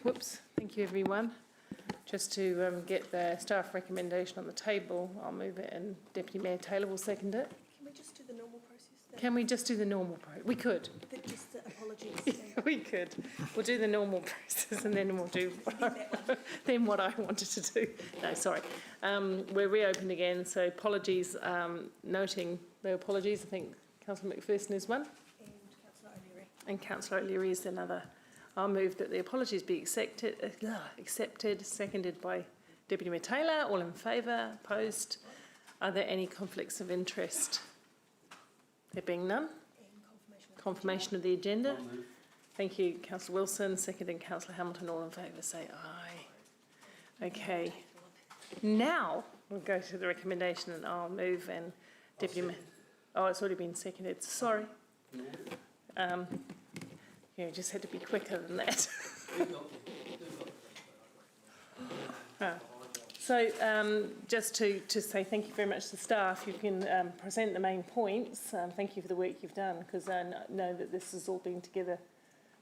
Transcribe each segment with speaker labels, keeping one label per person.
Speaker 1: Whoops, thank you everyone. Just to get the staff recommendation on the table, I'll move it and Deputy Mayor Taylor will second it.
Speaker 2: Can we just do the normal process then?
Speaker 1: Can we just do the normal process? We could.
Speaker 2: Just the apologies.
Speaker 1: We could. We'll do the normal process and then we'll do what I wanted to do. No, sorry. We're reopened again, so apologies, noting the apologies. I think Councillor McPherson is one.
Speaker 2: And Councillor O'Leary.
Speaker 1: And Councillor O'Leary is another. I'll move that the apologies be accepted, seconded by Deputy Mayor Taylor. All in favour? Opposed? Are there any conflicts of interest? There being none. Confirmation of the agenda. Thank you, Councillor Wilson. Seconded Councillor Hamilton. All in favour say aye. Okay. Now we'll go to the recommendation and I'll move and Deputy Mayor. Oh, it's already been seconded. Sorry. Yeah, just had to be quicker than that. So just to say thank you very much to staff, you can present the main points. Thank you for the work you've done, because I know that this has all been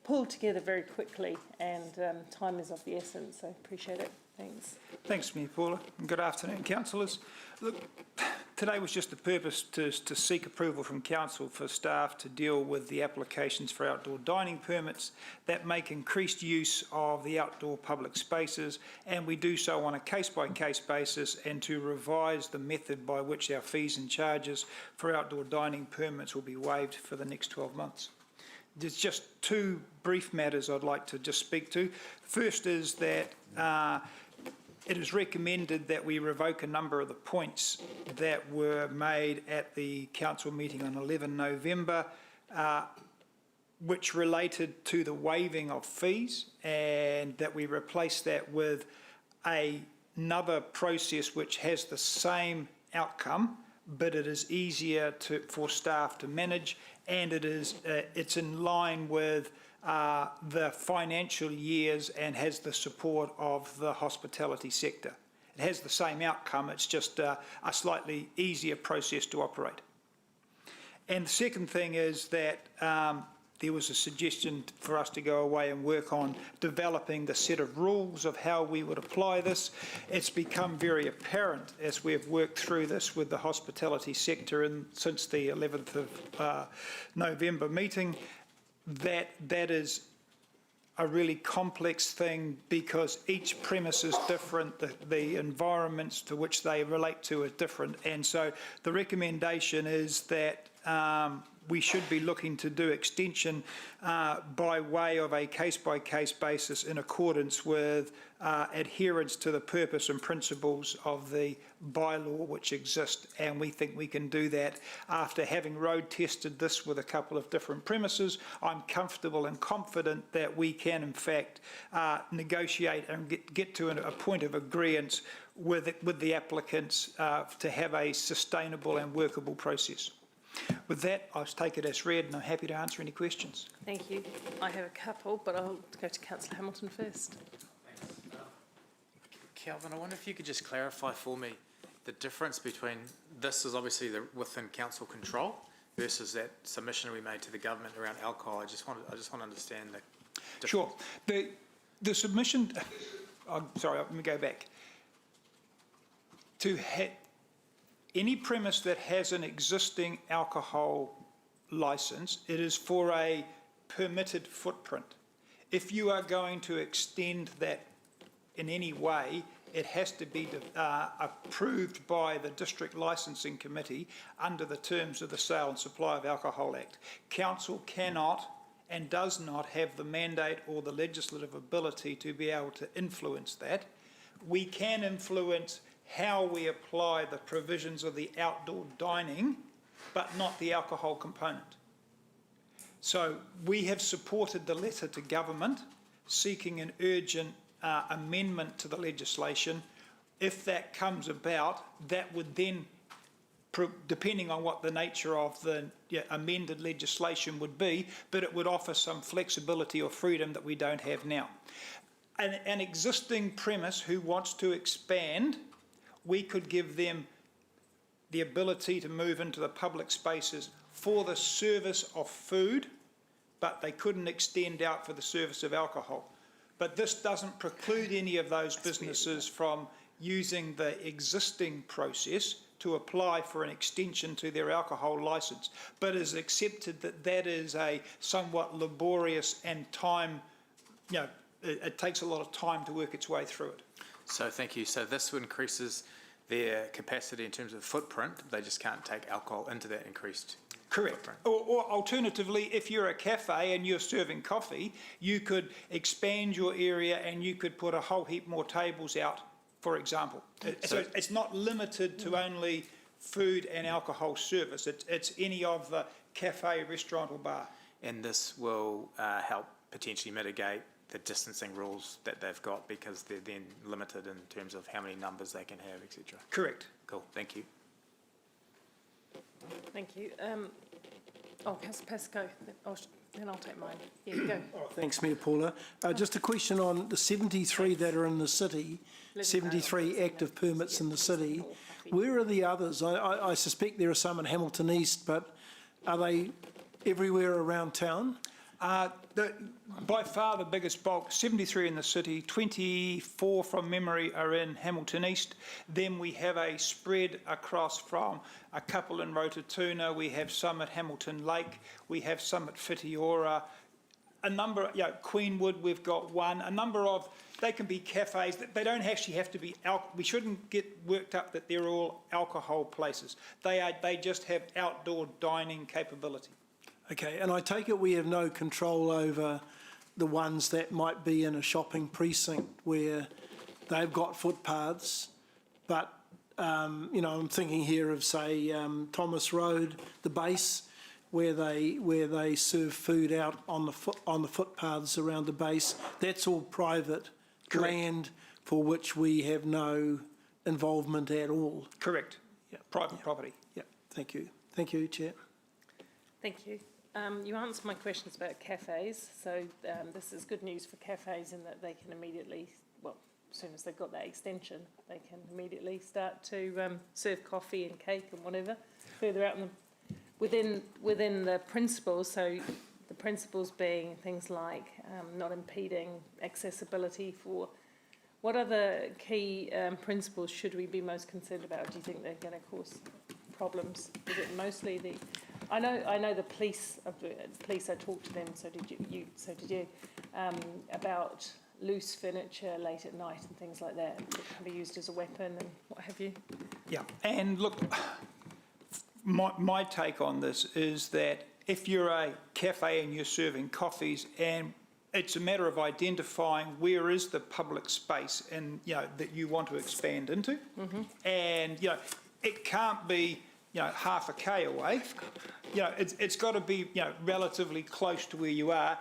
Speaker 1: pulled together very quickly, and time is of the essence, so appreciate it. Thanks.
Speaker 3: Thanks, Mayor Paula, and good afternoon, councillors. Look, today was just the purpose to seek approval from council for staff to deal with the applications for outdoor dining permits that make increased use of the outdoor public spaces, and we do so on a case-by-case basis, and to revise the method by which our fees and charges for outdoor dining permits will be waived for the next 12 months. There's just two brief matters I'd like to just speak to. First is that it is recommended that we revoke a number of the points that were made at the council meeting on 11 November, which related to the waiving of fees, and that we replace that with another process which has the same outcome, but it is easier for staff to manage, and it's in line with the financial years and has the support of the hospitality sector. It has the same outcome, it's just a slightly easier process to operate. And the second thing is that there was a suggestion for us to go away and work on developing the set of rules of how we would apply this. It's become very apparent as we've worked through this with the hospitality sector and since the 11th of November meeting, that is a really complex thing because each premise is different, the environments to which they relate to are different, and so the recommendation is that we should be looking to do extension by way of a case-by-case basis in accordance with adherence to the purpose and principles of the bylaw which exist, and we think we can do that. After having road tested this with a couple of different premises, I'm comfortable and confident that we can in fact negotiate and get to a point of agreement with the applicants to have a sustainable and workable process. With that, I'll take it as read and I'm happy to answer any questions.
Speaker 1: Thank you. I have a couple, but I'll go to Councillor Hamilton first.
Speaker 4: Thanks. Calvin, I wonder if you could just clarify for me the difference between this is obviously within council control versus that submission we made to the government around alcohol. I just want to understand the difference.
Speaker 3: Sure. The submission, sorry, let me go back. To any premise that has an existing alcohol licence, it is for a permitted footprint. If you are going to extend that in any way, it has to be approved by the District Licensing Committee under the terms of the Sale and Supply of Alcohol Act. Council cannot and does not have the mandate or the legislative ability to be able to influence that. We can influence how we apply the provisions of the outdoor dining, but not the alcohol component. So we have supported the letter to government seeking an urgent amendment to the legislation. If that comes about, that would then, depending on what the nature of the amended legislation would be, but it would offer some flexibility or freedom that we don't have now. An existing premise who wants to expand, we could give them the ability to move into the public spaces for the service of food, but they couldn't extend out for the service of alcohol. But this doesn't preclude any of those businesses from using the existing process to apply for an extension to their alcohol licence, but is accepted that that is a somewhat laborious and time, it takes a lot of time to work its way through it.
Speaker 4: So thank you. So this increases their capacity in terms of footprint. They just can't take alcohol into that increased
Speaker 3: Correct.
Speaker 4: footprint.
Speaker 3: Or alternatively, if you're a cafe and you're serving coffee, you could expand your area and you could put a whole heap more tables out, for example. So it's not limited to only food and alcohol service. It's any of the cafe, restaurant or bar.
Speaker 4: And this will help potentially mitigate the distancing rules that they've got, because they're then limited in terms of how many numbers they can have, etc.
Speaker 3: Correct.
Speaker 4: Cool, thank you.
Speaker 1: Thank you. Pasco, then I'll take mine. Yeah, go.
Speaker 5: Thanks, Mayor Paula. Just a question on the 73 that are in the city, 73 active permits in the city. Where are the others? I suspect there are some in Hamilton East, but are they everywhere around town?
Speaker 3: By far the biggest bulk, 73 in the city, 24 from memory are in Hamilton East. Then we have a spread across from a couple in Rotatuna, we have some at Hamilton Lake, we have some at Whitiora, a number, Queenwood, we've got one, a number of, they can be cafes, they don't actually have to be, we shouldn't get worked up that they're all alcohol places. They just have outdoor dining capability.
Speaker 5: Okay, and I take it we have no control over the ones that might be in a shopping precinct where they've got footpaths, but, I'm thinking here of, say, Thomas Road, the base, where they serve food out on the footpaths around the base. That's all private land for which we have no involvement at all.
Speaker 3: Correct. Private property.
Speaker 5: Yeah, thank you. Thank you, Chair.
Speaker 1: Thank you. You answered my questions about cafes, so this is good news for cafes in that they can immediately, well, as soon as they've got that extension, they can immediately start to serve coffee and cake and whatever further out in the, within the principles. So the principles being things like not impeding accessibility for. What other key principles should we be most concerned about? Do you think they're going to cause problems? Is it mostly the? I know the police. I talked to them. So did you? About loose furniture late at night and things like that can be used as a weapon and what have you.
Speaker 3: Yeah, and look, my take on this is that if you're a cafe and you're serving coffees, and it's a matter of identifying where is the public space and that you want to expand into, and it can't be half a K away. It's got to be relatively close to where you are.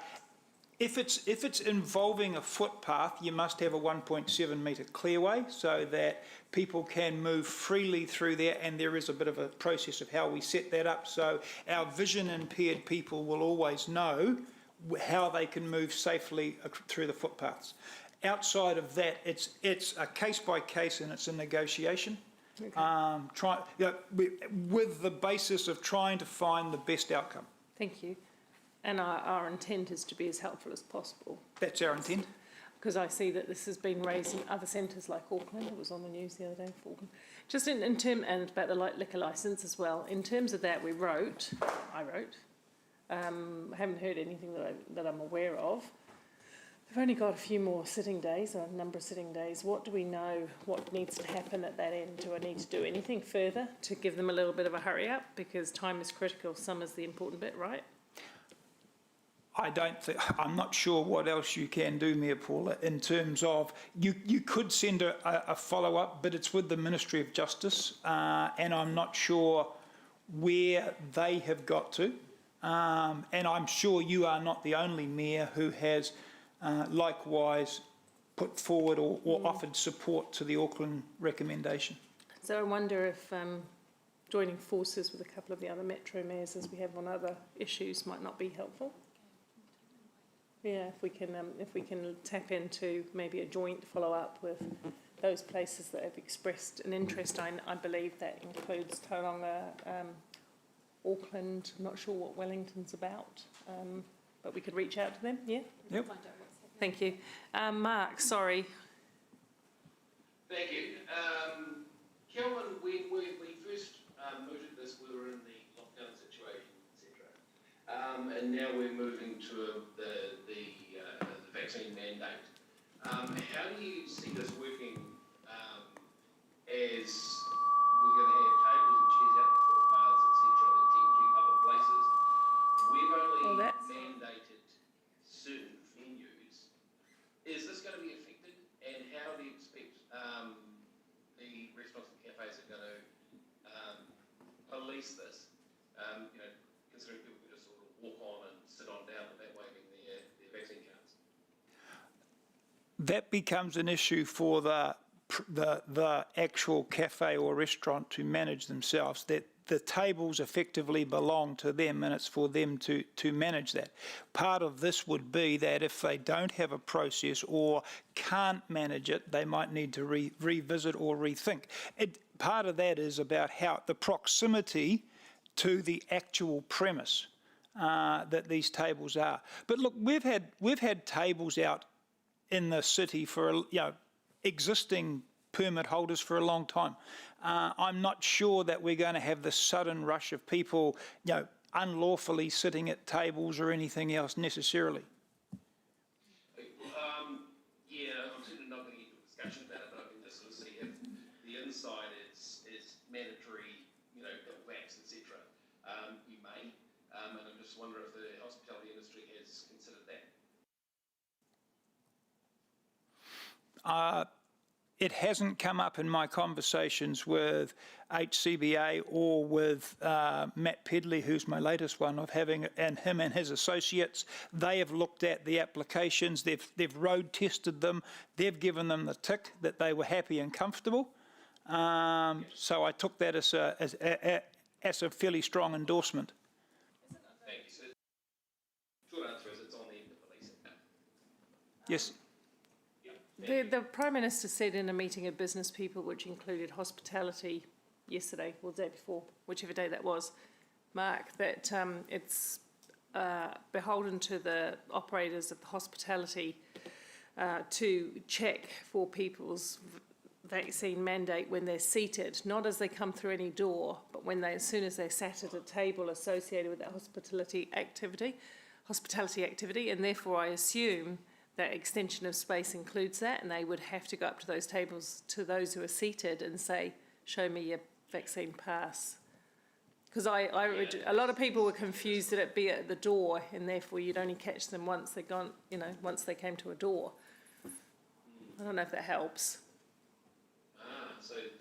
Speaker 3: If it's involving a footpath, you must have a 1.7 metre clearway so that people can move freely through there, and there is a bit of a process of how we set that up so our vision impaired people will always know how they can move safely through the footpaths. Outside of that, it's a case by case and it's a negotiation. Okay. With the basis of trying to find the best outcome.
Speaker 1: Thank you. And our intent is to be as helpful as possible.
Speaker 3: That's our intent.
Speaker 1: Because I see that this has been raised in other centres like Auckland. It was on the news the other day for Auckland. Just in term, and about the liquor licence as well. In terms of that, I wrote, haven't heard anything that I'm aware of. They've only got a few more sitting days, or a number of sitting days. What do we know? What needs to happen at that end? Do I need to do anything further to give them a little bit of a hurry up? Because time is critical. Summer's the important bit, right?
Speaker 3: I'm not sure what else you can do, Mayor Paula, in terms of, you could send a follow-up, but it's with the Ministry of Justice, and I'm not sure where they have got to. And I'm sure you are not the only mayor who has likewise put forward or offered support to the Auckland recommendation.
Speaker 1: So I wonder if joining forces with a couple of the other metro mayors, as we have on other issues, might not be helpful. Yeah, if we can tap into maybe a joint follow-up with those places that have expressed an interest. I believe that includes Tauranga, Auckland. I'm not sure what Wellington's about, but we could reach out to them. Yeah.
Speaker 3: Yep.
Speaker 1: Thank you. Mark, sorry.
Speaker 6: Thank you. Kelvin, when we first mooted this, we were in the lockdown situation, etc. And now we're moving to the vaccine mandate. How do you see this working as we're going to have tables and chairs out in the footpaths, etc., the technically public places? We've only mandated certain venues. Is this going to be affected, and how do you expect the restaurants and cafes are going to police this? Considering people can just sort of walk on and sit on down without waving their vaccine cards.
Speaker 3: That becomes an issue for the actual cafe or restaurant to manage themselves. That the tables effectively belong to them, and it's for them to manage that. Part of this would be that if they don't have a process or can't manage it, they might need to revisit or rethink. Part of that is about how the proximity to the actual premise that these tables are. But look, we've had tables out in the city for existing permit holders for a long time. I'm not sure that we're going to have this sudden rush of people, unlawfully sitting at tables or anything else necessarily.
Speaker 6: Yeah, I'm certainly not going to get into a discussion about it, but I can just sort of see if the inside is mandatory, vax, etc. You may, and I'm just wondering if the hospitality industry has considered that.
Speaker 3: It hasn't come up in my conversations with HCBA or with Matt Pedley, who's my latest one, and him and his associates. They have looked at the applications, they've road tested them, they've given them the tick that they were happy and comfortable. So I took that as a fairly strong endorsement.
Speaker 6: Thank you. So, short answer is it's on the end of policing.
Speaker 3: Yes.
Speaker 1: The Prime Minister said in a meeting of business people, which included hospitality yesterday, or the day before, whichever day that was, Mark, that it's beholden to the operators of the hospitality to check for people's vaccine mandate when they're seated, not as they come through any door, but as soon as they're sat at a table associated with that hospitality activity, and therefore I assume that extension of space includes that, and they would have to go up to those tables, to those who are seated, and say, show me your vaccine pass. Because a lot of people were confused that it'd be at the door, and therefore you'd only catch them once they'd gone, once they came to a door. I don't know if that helps.
Speaker 6: So, okay.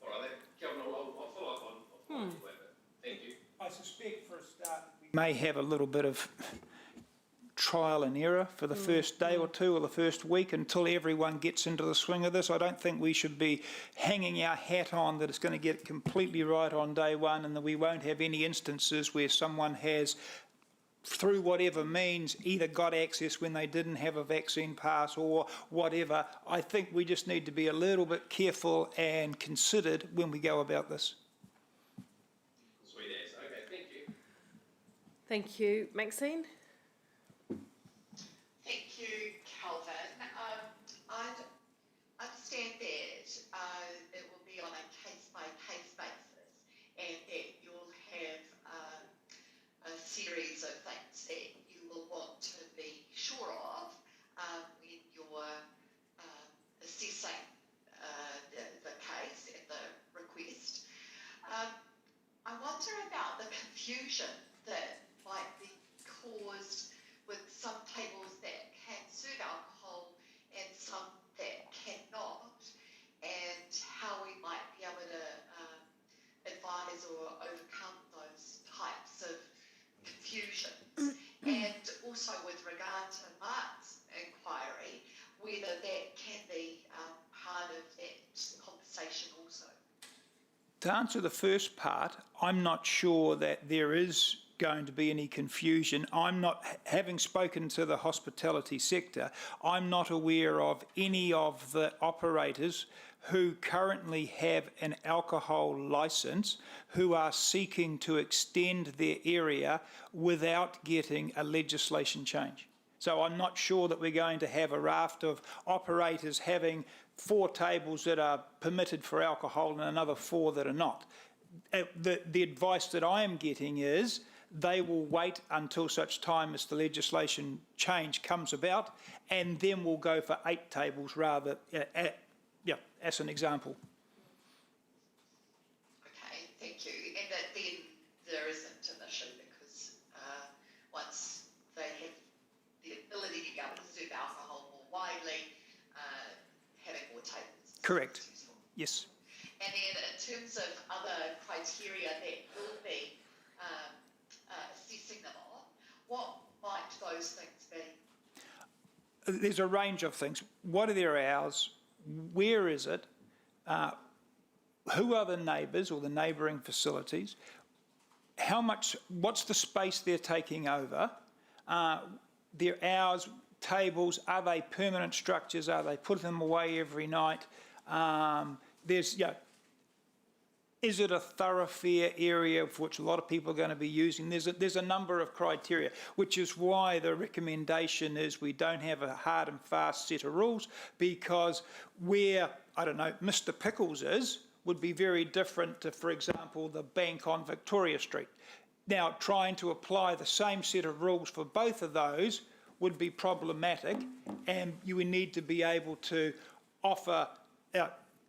Speaker 6: All right, Kelvin, I'll follow up on you later. Thank you.
Speaker 3: I suspect for a start we may have a little bit of trial and error for the first day or two or the first week until everyone gets into the swing of this. I don't think we should be hanging our hat on that it's going to get completely right on day one and that we won't have any instances where someone has, through whatever means, either got access when they didn't have a vaccine pass or whatever. I think we just need to be a little bit careful and considered when we go about this.
Speaker 6: Sweet as. Okay, thank you.
Speaker 1: Thank you. Maxine?
Speaker 7: Thank you, Kelvin. I understand that it will be on a case-by-case basis and that you'll have a series of things that you will want to be sure of when you're assessing the case and the request. I wonder about the confusion that might be caused with some tables that can serve alcohol and some that cannot, and how we might be able to advise or overcome those types of confusions. And also with regard to Mark's inquiry, whether that can be part of that conversation also.
Speaker 3: To answer the first part, I'm not sure that there is going to be any confusion. I'm not, having spoken to the hospitality sector, I'm not aware of any of the operators who currently have an alcohol licence who are seeking to extend their area without getting a legislation change. So I'm not sure that we're going to have a raft of operators having 4 tables that are permitted for alcohol and another 4 that are not. The advice that I am getting is they will wait until such time as the legislation change comes about, and then we'll go for 8 tables rather, as an example.
Speaker 7: Okay, thank you. And that then there isn't an issue because once they have the ability to go and serve alcohol more widely, having more tables.
Speaker 3: Correct.
Speaker 7: is useful.
Speaker 3: Yes.
Speaker 7: And then in terms of other criteria that will be assessing them on, what might those things be?
Speaker 3: There's a range of things. What are their hours? Where is it? Who are the neighbours or the neighbouring facilities? What's the space they're taking over? Their hours, tables, are they permanent structures? Are they putting them away every night? Is it a thoroughfare area of which a lot of people are going to be using? There's a number of criteria, which is why the recommendation is we don't have a hard and fast set of rules, because where, I don't know, Mr. Pickles would be very different to, for example, the bank on Victoria Street. Now, trying to apply the same set of rules for both of those would be problematic, and you would need to be able to offer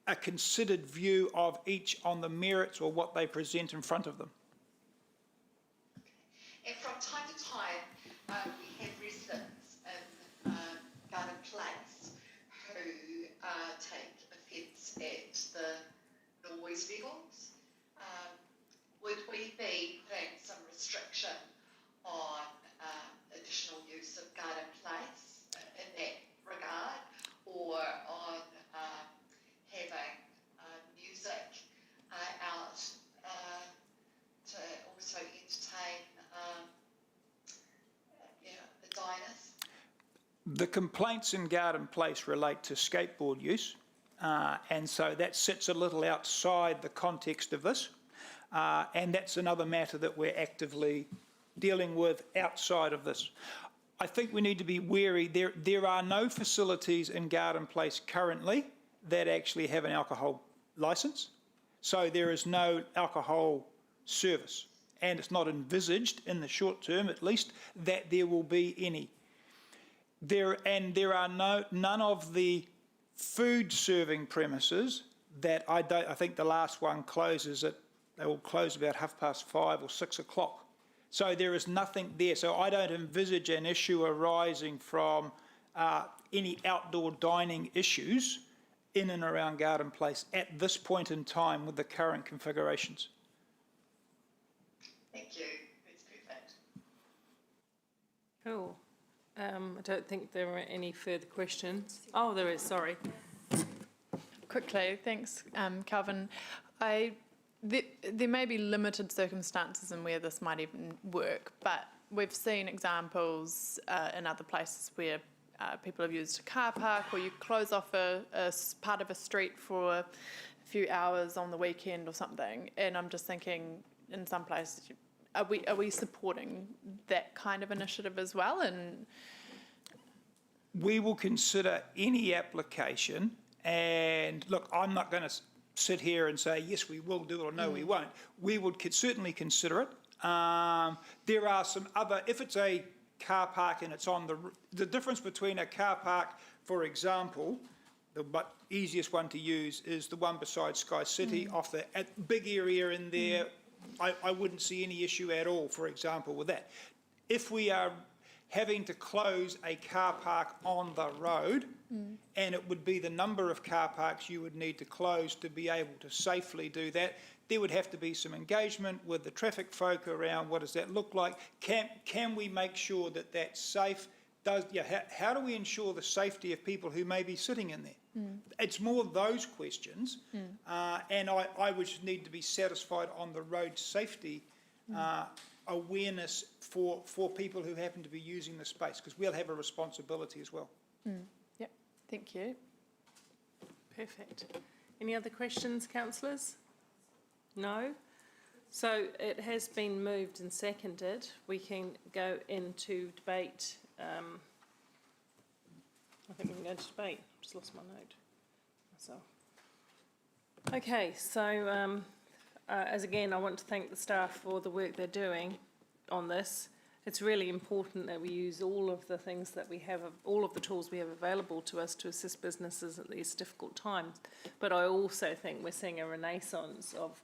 Speaker 3: a considered view of each on the merits or what they present in front of them.
Speaker 7: And from time to time, we have residents in Garden Place who take offence at the noise levels. Would we be putting some restriction on additional use of Garden Place in that regard, or on having music out to also entertain the diners?
Speaker 3: The complaints in Garden Place relate to skateboard use, and so that sits a little outside the context of this, and that's another matter that we're actively dealing with outside of this. I think we need to be wary. There are no facilities in Garden Place currently that actually have an alcohol licence, so there is no alcohol service, and it's not envisaged in the short term, at least, that there will be any. There are none of the food serving premises that I think the last one closes they will close about 5:30 or 6 o'clock. So there is nothing there. So I don't envisage an issue arising from any outdoor dining issues in and around Garden Place at this point in time with the current configurations.
Speaker 7: Thank you. That's perfect.
Speaker 1: Cool. I don't think there are any further questions. Oh, there is, sorry.
Speaker 8: Quickly, thanks, Calvin. There may be limited circumstances in where this might even work, but we've seen examples in other places where people have used a car park, or you close off a part of a street for a few hours on the weekend or something. And I'm just thinking, in some places, are we supporting that kind of initiative as well? And
Speaker 3: we will consider any application, and look, I'm not going to sit here and say yes we will do it or no we won't. We would certainly consider it. There are some other, if it's a car park and it's on the difference between a car park, for example, the easiest one to use is the one beside Sky City, off the big area in there. I wouldn't see any issue at all, for example, with that. If we are having to close a car park on the road, and it would be the number of car parks you would need to close to be able to safely do that, there would have to be some engagement with the traffic folk around what does that look like. Can we make sure that that's safe? How do we ensure the safety of people who may be sitting in there? It's more those questions, and I would need to be satisfied on the road safety awareness for people who happen to be using the space, because we'll have a responsibility as well.
Speaker 8: Yep, thank you.
Speaker 1: Perfect. Any other questions, councillors? No? So it has been moved and seconded. We can go into debate I think we can go to debate. Just lost my note myself. Okay, so as again, I want to thank the staff for the work they're doing on this. It's really important that we use all of the things that we have, all of the tools we have available to us to assist businesses at these difficult times. But I also think we're seeing a renaissance of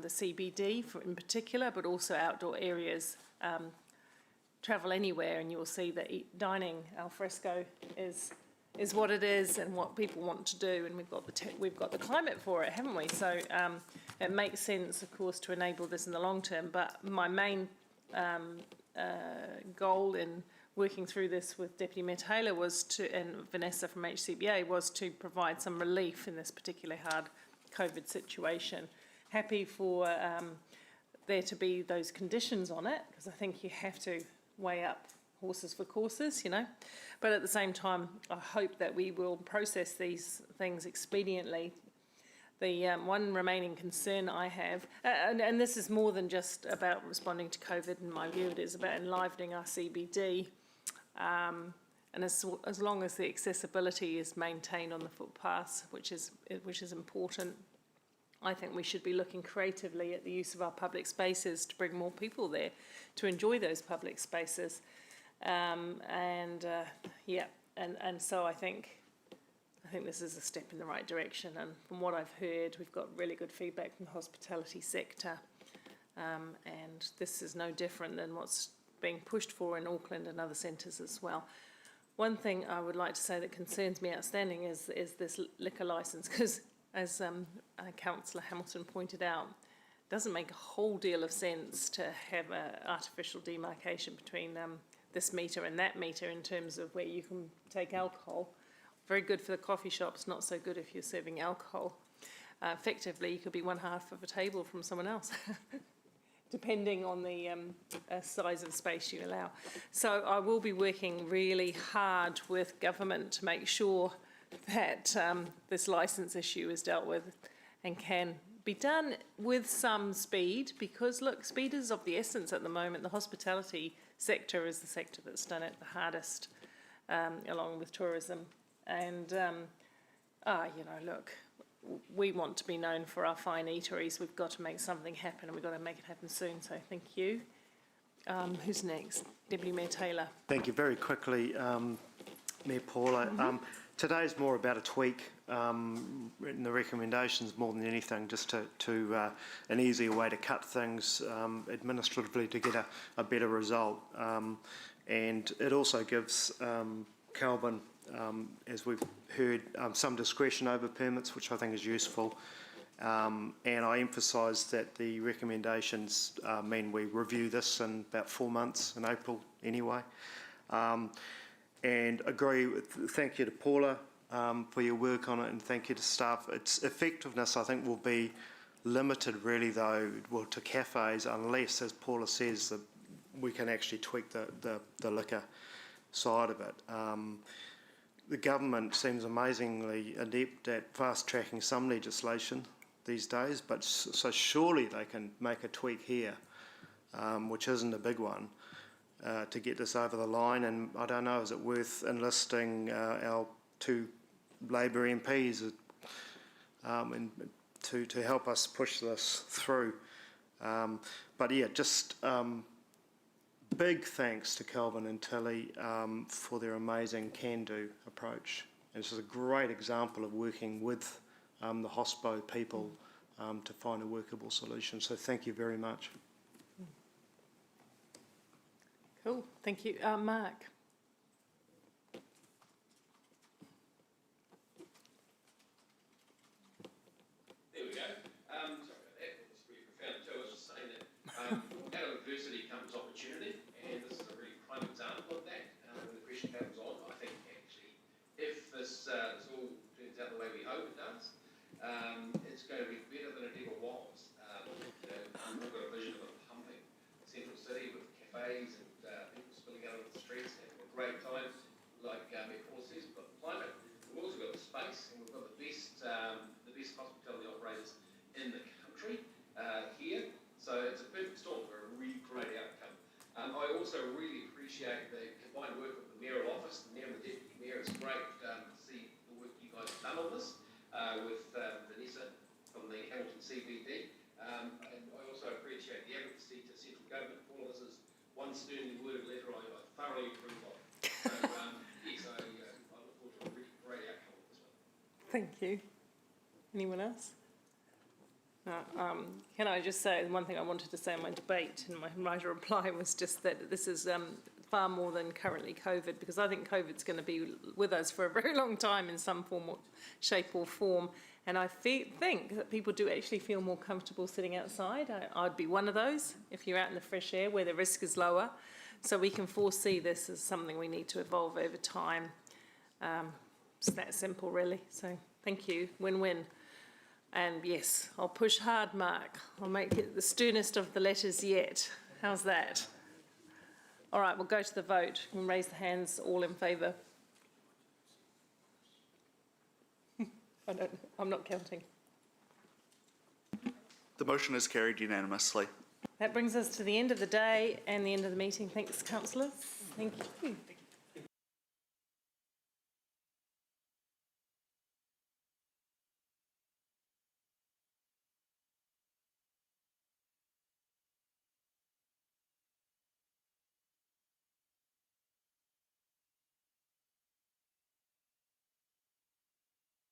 Speaker 1: the CBD in particular, but also outdoor areas. Travel anywhere and you'll see that dining al fresco is what it is and what people want to do, and we've got the climate for it, haven't we? So it makes sense, of course, to enable this in the long term. But my main goal in working through this with Deputy Mayor Taylor and Vanessa from HCBA was to provide some relief in this particularly hard COVID situation. Happy for there to be those conditions on it, because I think you have to weigh up horses for courses, you know. But at the same time, I hope that we will process these things expediently. The one remaining concern I have, and this is more than just about responding to COVID, in my view, it is about enlivening our CBD. And as long as the accessibility is maintained on the footpaths, which is important, I think we should be looking creatively at the use of our public spaces to bring more people there to enjoy those public spaces. And so I think this is a step in the right direction. And from what I've heard, we've got really good feedback from the hospitality sector. And this is no different than what's being pushed for in Auckland and other centres as well. One thing I would like to say that concerns me outstanding is this liquor licence, because as Councillor Hamilton pointed out, it doesn't make a whole deal of sense to have an artificial demarcation between this metre and that metre in terms of where you can take alcohol. Very good for the coffee shops, not so good if you're serving alcohol. Effectively, you could be one half of a table from someone else, depending on the size of space you allow. So I will be working really hard with government to make sure that this licence issue is dealt with and can be done with some speed, because look, speed is of the essence at the moment. The hospitality sector is the sector that's done it the hardest, along with tourism. And look, we want to be known for our fine eateries. We've got to make something happen, and we've got to make it happen soon. So thank you. Who's next? Deputy Mayor Taylor.
Speaker 9: Thank you. Very quickly, Mayor Paula. Today's more about a tweak in the recommendations more than anything, just to an easier way to cut things administratively to get a better result. And it also gives Calvin, as we've heard, some discretion over permits, which I think is useful. And I emphasise that the recommendations mean we review this in about 4 months, in April anyway. And agree with, thank you to Paula for your work on it, and thank you to staff. Its effectiveness, I think, will be limited really though, to cafes, unless, as Paula says, that we can actually tweak the liquor side of it. The government seems amazingly adept at fast-tracking some legislation these days, but so surely they can make a tweak here, which isn't a big one, to get this over the line. And I don't know, is it worth enlisting our 2 Labour MPs and to help us push this through? But yeah, just big thanks to Kelvin and Tilly for their amazing can-do approach. And this is a great example of working with the hospo people to find a workable solution. So thank you very much.
Speaker 1: Cool, thank you. Mark.
Speaker 6: There we go. Sorry about that. It was pretty profound too. I was just saying that out of adversity comes opportunity, and this is a really prime example of that. When the question comes on, I think actually, if this all turns out the way we hope it does, it's going to be better than it ever was. We've all got a vision of a pumping central city with cafes and people spilling out onto the streets, having a great time, like Mayor Paul says. We've got the climate, we've also got the space, and we've got the best hospitality operators in the country here. So it's a perfect storm for a really great outcome. I also really appreciate the combined work of the mayoral office, the mayor and the deputy mayor, one sternly worded letter I thoroughly approve of. So, yes, I look forward to a really great outcome of this one.
Speaker 1: Thank you. Anyone else? No, can I just say, one thing I wanted to say in my debate and my right of reply was just that this is far more than currently COVID, because I think COVID's going to be with us for a very long time in some form or shape or form. And I think that people do actually feel more comfortable sitting outside. I'd be one of those if you're out in the fresh air where the risk is lower. So we can foresee this as something we need to evolve over time. It's that simple, really. So thank you. Win-win. And yes, I'll push hard, Mark. I'll make it the sternest of the letters yet. How's that? All right, we'll go to the vote. You can raise the hands, all in favour. I'm not counting.
Speaker 10: The motion is carried unanimously.
Speaker 1: That brings us to the end of the day and the end of the meeting. Thanks, councillors. Thank you.